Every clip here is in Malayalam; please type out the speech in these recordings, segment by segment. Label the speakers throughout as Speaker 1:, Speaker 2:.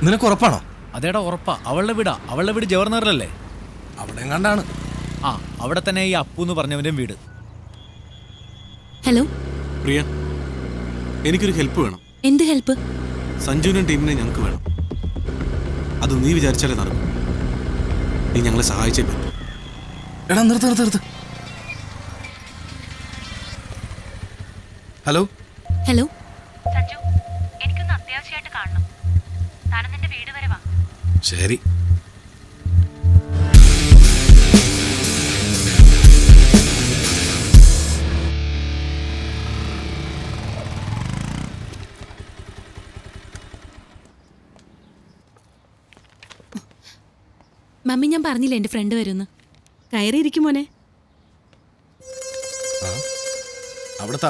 Speaker 1: നിനക്ക് ഉറപ്പാണോ?
Speaker 2: അതേടാ ഉറപ്പാ. അവളുടെ വീട് ജവഹർനഗറിലല്ലേ?
Speaker 1: അവിടെ കണ്ടാണ്.
Speaker 2: ആ, അവിടെ തന്നെ ഈ അപ്പു എന്ന് പറഞ്ഞവന്റെ വീട്.
Speaker 3: ഹലോ
Speaker 4: പ്രിയ, എനിക്കൊരു ഹെൽപ്പ് വേണം.
Speaker 3: എന്ത് ഹെൽപ്പ്?
Speaker 4: സഞ്ജുവിനും ടീമിനെ ഞങ്ങൾക്ക് വേണം. അത് നീ വിചാരിച്ചാലേ നടക്കും. നീ ഞങ്ങളെ സഹായിച്ചേ പറ്റും.
Speaker 1: എടാ നിർത്ത്. ഹലോ
Speaker 3: ഹലോ
Speaker 5: സഞ്ജു, എനിക്കൊന്ന് അത്യാവശ്യമായിട്ട് കാണണം. താനും നിന്റെ വീട് വരെ വാ.
Speaker 1: ശരി.
Speaker 3: മമ്മി, ഞാൻ പറഞ്ഞില്ലേ എൻ്റെ ഫ്രണ്ട് വരുമെന്ന്. കയറിയിരിക്കും മോനെ.
Speaker 1: അവിടുത്തെ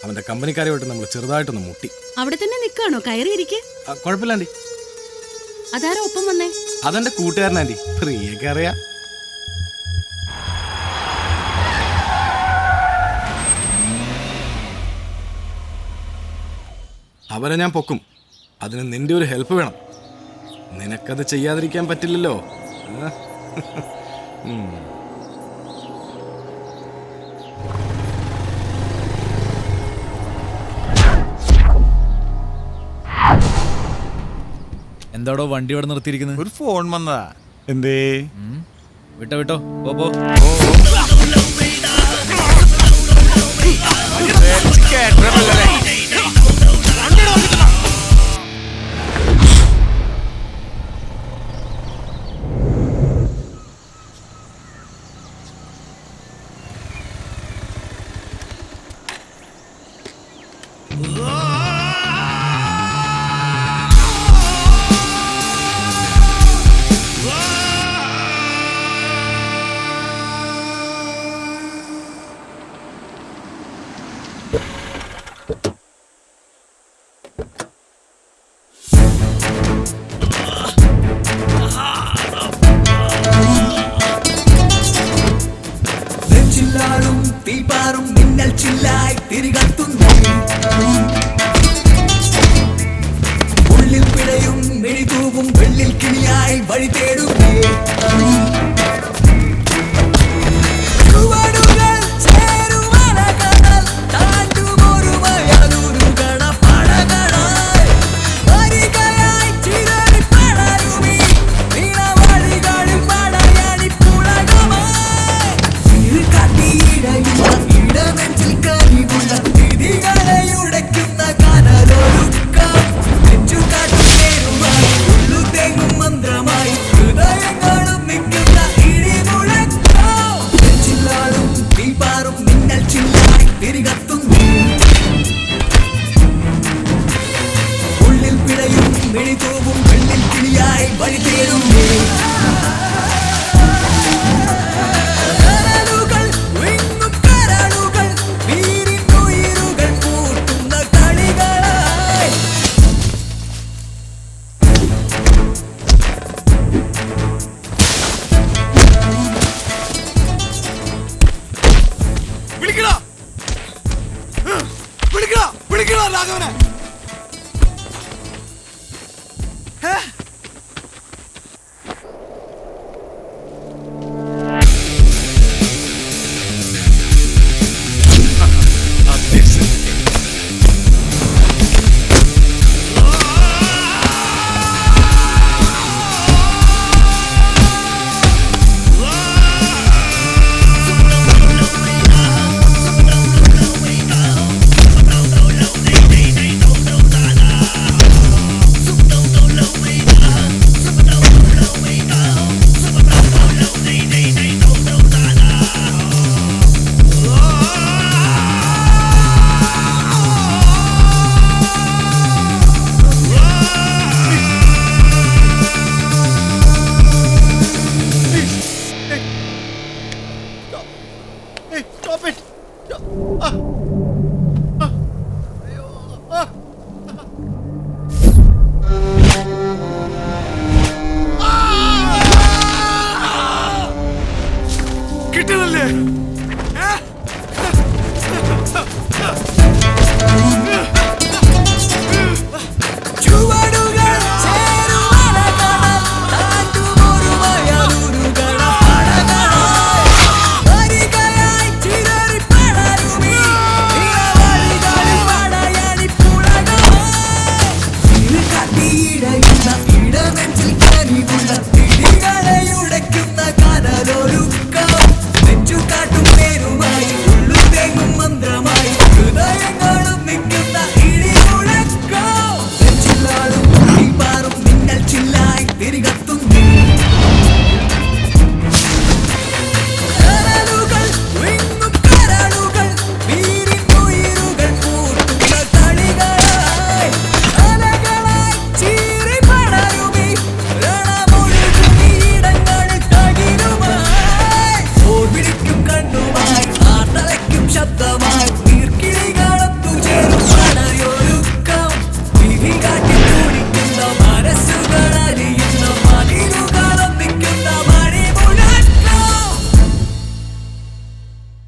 Speaker 1: അവന്റെ കമ്പനിക്കാരുമായിട്ട് നമ്മൾ ചെറുതായിട്ടൊന്ന് മുട്ടി.
Speaker 3: അവിടെ തന്നെ നിൽക്കാണോ? കയറിയിരിക്കെ.
Speaker 1: കുഴപ്പമില്ല ആൻറ്റി.
Speaker 3: അതാരോ ഒപ്പം വന്നേ?
Speaker 1: അതെന്റെ കൂട്ടുകാരൻ ആൻറ്റി. പ്രിയൊക്കെ അറിയാം. അവരെ ഞാൻ പൊക്കും. അതിന് നിന്റെ ഒരു ഹെൽപ്പ് വേണം. നിനക്കത് ചെയ്യാതിരിക്കാൻ പറ്റില്ലല്ലോ.
Speaker 2: എന്താടോ വണ്ടി ഇവിടെ നിർത്തിയിരിക്കുന്നത്?
Speaker 6: ഒരു ഫോൺ വന്നതാ. എന്തേ?
Speaker 2: വിട്ടോ പോ.
Speaker 7: തീപാറും മിന്നൽ ചില്ലായി തിരികത്തുന്നു. ഉള്ളിൽ പിടയും മെഴുതൂവും വെള്ളിൽ കിളിയായി വഴി തേടുന്നേ. ഉള്ളിൽ പിടയും മെഴുതൂവും വെള്ളിൽ കിളിയായി വഴി തേടുന്നേ.